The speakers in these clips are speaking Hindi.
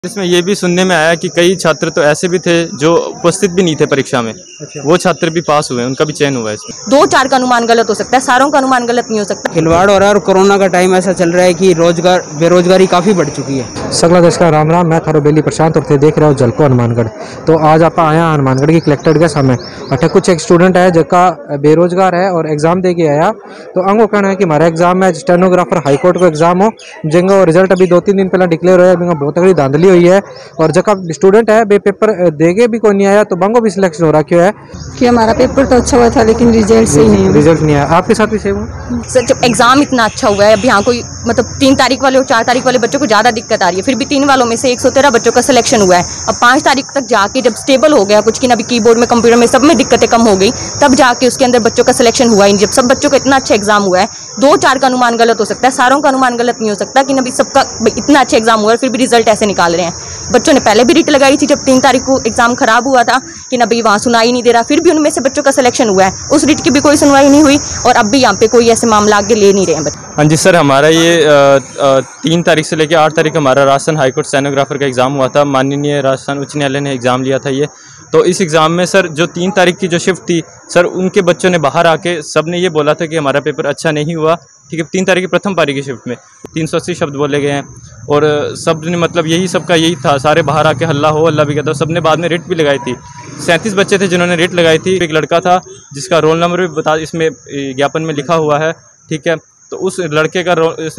इसमें ये भी सुनने में आया कि कई छात्र तो ऐसे भी थे जो उपस्थित भी नहीं थे परीक्षा में। अच्छा। वो छात्र भी पास हुए, उनका भी चयन हुआ इसमें। 2-4 का अनुमान गलत हो सकता है, सारों का अनुमान गलत नहीं हो सकता। खिलवाड़ हो रहा है और कोरोना का टाइम ऐसा चल रहा है कि बेरोजगारी काफ़ी बढ़ चुकी है। सगला देश का राम राम, मैं थारो बेली प्रशांत और थे देख रहे हो जलको हनुमानगढ़। तो आज आप आया हनुमानगढ़ की कलेक्टेड के सामने अठे कुछ एक स्टूडेंट है जिसका बेरोजगार है और एग्जाम दे के आया। तो अंगो कहना है कि हमारा एग्जाम में स्टेनोग्राफर हाईकोर्ट को एग्जाम हो जिनका रिजल्ट अभी 2-3 दिन पहले डिक्लेयर हुआ है, बहुत तगड़ी धांधली हुई है और जब स्टूडेंट है बे पेपर देगे भी कोई नहीं आया तो बंगो भी सिलेक्शन हो रखा है कि हमारा पेपर तो अच्छा हुआ था लेकिन रिजल्ट सही नहीं है। रिजल्ट नहीं आया, आपके साथ भी सेम हुआ? सर जब एग्जाम इतना अच्छा हुआ है, अब यहाँ कोई मतलब 3 तारीख वाले और 4 तारीख वाले बच्चों को ज़्यादा दिक्कत आ रही है, फिर भी 3 वालों में से 113 बच्चों का सिलेक्शन हुआ है। अब 5 तारीख तक जाके जब स्टेबल हो गया कुछ कि ना भी कीबोर्ड में कंप्यूटर में सब में दिक्कतें कम हो गई, तब जाके उसके अंदर बच्चों का सिलेक्शन हुआ ही नहीं। जब सब बच्चों का इतना अच्छा एग्जाम हुआ है, 2-4 का अनुमान गलत हो सकता है, सारों का अनुमान गलत नहीं हो सकता कि ना भी सबका इतना अच्छा एग्जाम हुआ है फिर भी रिजल्ट ऐसे निकाल रहे हैं। बच्चों ने पहले भी रिट लगाई थी जब 3 तारीख को एग्जाम खराब हुआ था कि ना भाई वहाँ सुनाई नहीं दे रहा, फिर भी उनमें से बच्चों का सिलेक्शन हुआ है, उस रिट की भी कोई सुनवाई नहीं हुई और अब भी यहाँ पे कोई ऐसे मामला आगे ले नहीं रहे हैं। हाँ जी सर, हमारा ये 3 तारीख से लेकर 8 तारीख हमारा राजस्थान हाईकोर्ट स्टेनोग्राफर का एग्ज़ाम हुआ था। माननीय राजस्थान उच्च न्यायालय ने एग्ज़ाम लिया था ये। तो इस एग्ज़ाम में सर जो 3 तारीख की जो शिफ्ट थी सर, उनके बच्चों ने बाहर आके सब ने ये बोला था कि हमारा पेपर अच्छा नहीं हुआ। ठीक है, 3 तारीख की प्रथम पारी की शिफ्ट में 380 शब्द बोले गए हैं और सब ने मतलब सबका यही था, सारे बाहर आके हल्ला हो हल्ला भी कहता। सब ने बाद में रिट भी लगाई थी। 37 बच्चे थे जिन्होंने रिट लगाई थी। एक लड़का था जिसका रोल नंबर भी इसमें ज्ञापन में लिखा हुआ है। ठीक है, तो उस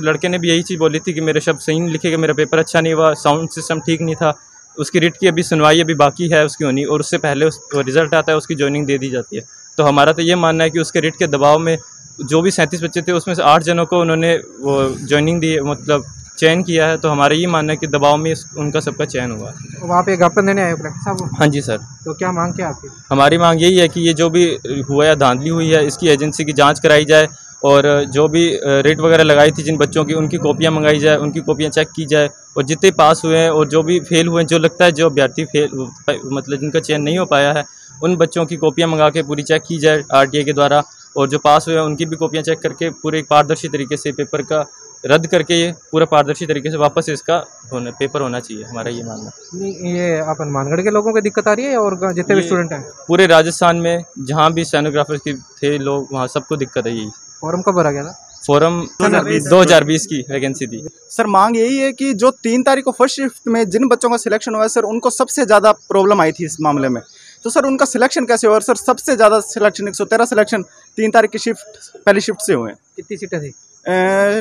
लड़के ने भी यही चीज़ बोली थी कि मेरे शब्द सही नहीं लिखे गए, मेरा पेपर अच्छा नहीं हुआ, साउंड सिस्टम ठीक नहीं था। उसकी रिट की अभी सुनवाई अभी बाकी है उसकी होनी, और उससे पहले रिजल्ट आता है उसकी ज्वाइनिंग दे दी जाती है। तो हमारा तो ये मानना है कि उसके रिट के दबाव में जो भी 37 बच्चे थे उसमें से 8 जनों को उन्होंने वो ज्वाइनिंग दी, मतलब चयन किया है। तो हमारा ये मानना है कि दबाव में उनका सबका चयन हुआ। तो वहाँ पे ज्ञापन देने आए कलेक्टर साहब? हाँ जी सर। तो क्या मांग क्या आपकी? हमारी मांग यही है कि ये जो भी हुआ या धांधली हुई है इसकी एजेंसी की जांच कराई जाए और जो भी रेट वगैरह लगाई थी जिन बच्चों की, उनकी कॉपियाँ मंगाई जाए, उनकी कॉपियाँ चेक की जाए और जितने पास हुए हैं और जो भी फेल हुए हैं, जो लगता है जो अभ्यर्थी फेल मतलब जिनका चयन नहीं हो पाया है, उन बच्चों की कॉपियाँ मंगा के पूरी चेक की जाए RTI के द्वारा, और जो पास हुए हैं उनकी भी कॉपियाँ चेक करके पूरे पारदर्शी तरीके से पेपर का रद्द करके ये पूरा पारदर्शी तरीके से वापस इसका पेपर होना चाहिए। हमारा ये मानना। नहीं, ये आप हनुमानगढ़ के लोगों को दिक्कत आ रही है और जितने भी स्टूडेंट हैं पूरे राजस्थान में जहाँ भी स्टेनोग्राफर की थे लोग, वहाँ सबको दिक्कत है। यही फॉर्म कब भरा गया था? फॉर्म 2020 की वैकेंसी थी सर। मांग यही है कि जो 3 तारीख को फर्स्ट शिफ्ट में जिन बच्चों का सिलेक्शन हुआ है सर, उनको सबसे ज़्यादा प्रॉब्लम आई थी इस मामले में। तो सर उनका सिलेक्शन कैसे हुआ? सर सबसे ज़्यादा सिलेक्शन 113 सिलेक्शन 3 तारीख की पहली शिफ्ट से हुए हैं। कितनी सीटें थी?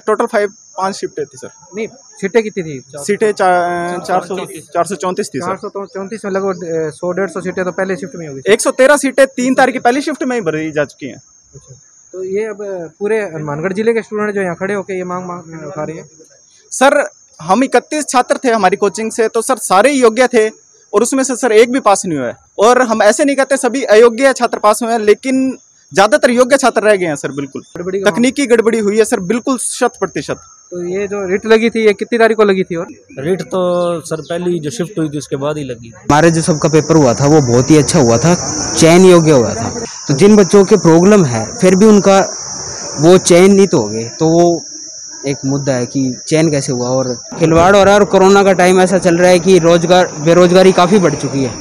टोटल 5 शिफ्टें थी सर। नहीं, सीटें कितनी थी? सीटें 434 थी सर। 434 में लगभग 100-150 सीटें तो पहले शिफ्ट में होगी। 113 सीटें 3 तारीख की पहली शिफ्ट में ही भरी जा चुकी हैं। अच्छा, तो ये अब पूरे हनुमानगढ़ जिले के स्टूडेंट जो यहाँ खड़े होकर ये मांग उठा रहे हैं? सर हम 31 छात्र थे हमारी कोचिंग से, तो सर सारे योग्य थे और उसमें से सर एक भी पास नहीं हुआ है। और हम ऐसे नहीं कहते सभी अयोग्य छात्र पास हुए हैं, लेकिन ज़्यादातर योग्य छात्र रह गए हैं सर। बिल्कुल तकनीकी गड़बड़ी हुई है सर, बिल्कुल 100%। तो ये जो रिट लगी थी ये कितनी तारीख को लगी थी? और रिट तो सर पहली जो शिफ्ट हुई थी उसके बाद ही लगी। हमारे जो सबका पेपर हुआ था वो बहुत ही अच्छा हुआ था, चयन योग्य हुआ था। तो जिन बच्चों के प्रॉब्लम है फिर भी उनका वो चयन नहीं तो हो गए, तो वो एक मुद्दा है कि चयन कैसे हुआ। और खिलवाड़ हो रहा है और कोरोना का टाइम ऐसा चल रहा है कि बेरोजगारी काफ़ी बढ़ चुकी है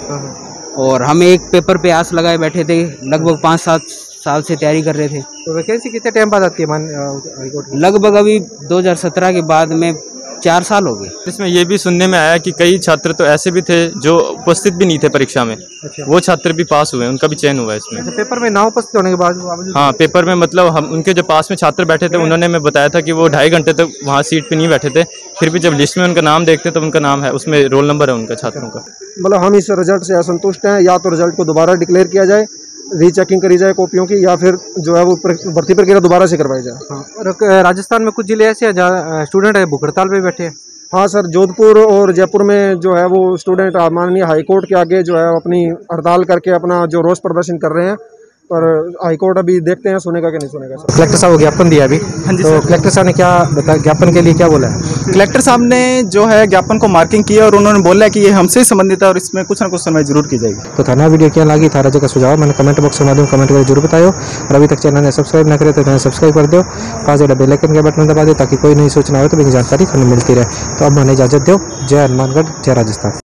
और हम एक पेपर पे आस लगाए बैठे थे, लगभग 5-7 साल से तैयारी कर रहे थे। तो वैकेंसी कितने टाइम बाद आती है हाईकोर्ट? लगभग अभी 2017 के बाद में 4 साल हो गए। इसमें ये भी सुनने में आया कि कई छात्र तो ऐसे भी थे जो उपस्थित भी नहीं थे परीक्षा में। अच्छा। वो छात्र भी पास हुए, उनका भी चयन हुआ इसमें। अच्छा, पेपर में ना उपस्थित होने के बाद? हाँ, पेपर में मतलब हम उनके जो पास में छात्र बैठे थे उन्होंने हमें बताया था कि वो 2.5 घंटे तक वहाँ सीट पे नहीं बैठे थे, फिर भी जब लिस्ट में उनका नाम देखते तो उनका नाम है, उसमें रोल नंबर है उनका छात्रों का। मतलब हम इस रिजल्ट से असंतुष्ट हैं, या तो रिजल्ट को दोबारा डिक्लेयर किया जाए, रीचेकिंग करी जाए कॉपियों की, या फिर जो है वो भर्ती प्रक्रिया दोबारा से करवाई जाए। हाँ, और राजस्थान में कुछ जिले ऐसे हैं जहाँ स्टूडेंट है भूख हड़ताल पे बैठे हैं। हाँ सर, जोधपुर और जयपुर में जो है वो स्टूडेंट माननीय हाईकोर्ट के आगे जो है अपनी हड़ताल करके अपना जो रोष प्रदर्शन कर रहे हैं। पर हाईकोर्ट अभी देखते हैं सुनेगा कि नहीं सुनेगा सर। कलेक्टर साहब को ज्ञापन दिया अभी। हाँ जी तो सर। कलेक्टर साहब ने क्या बताया, ज्ञापन के लिए क्या बोला है? कलेक्टर साहब ने जो है ज्ञापन को मार्किंग किया और उन्होंने बोला कि ये हमसे संबंधित है और इसमें कुछ ना कुछ सुनवाई जरूर की जाएगी। तो थाना वीडियो क्या लगी, थारा जगह सुझाव मैंने कमेंट बॉक्स के माध्यम कमेंट करके जरूर बताओ। और अभी तक चैनल ने सब्सक्राइब ना करे तो चैनल सब्सक्राइब कर दो, पास वाला बेल आइकन का बटन दबा दो ताकि कोई नई सूचना हो तो भी जानकारी हमें मिलती रहे। तो अब हमें इजाजत दो। जय हनुमानगढ़, जय राजस्थान।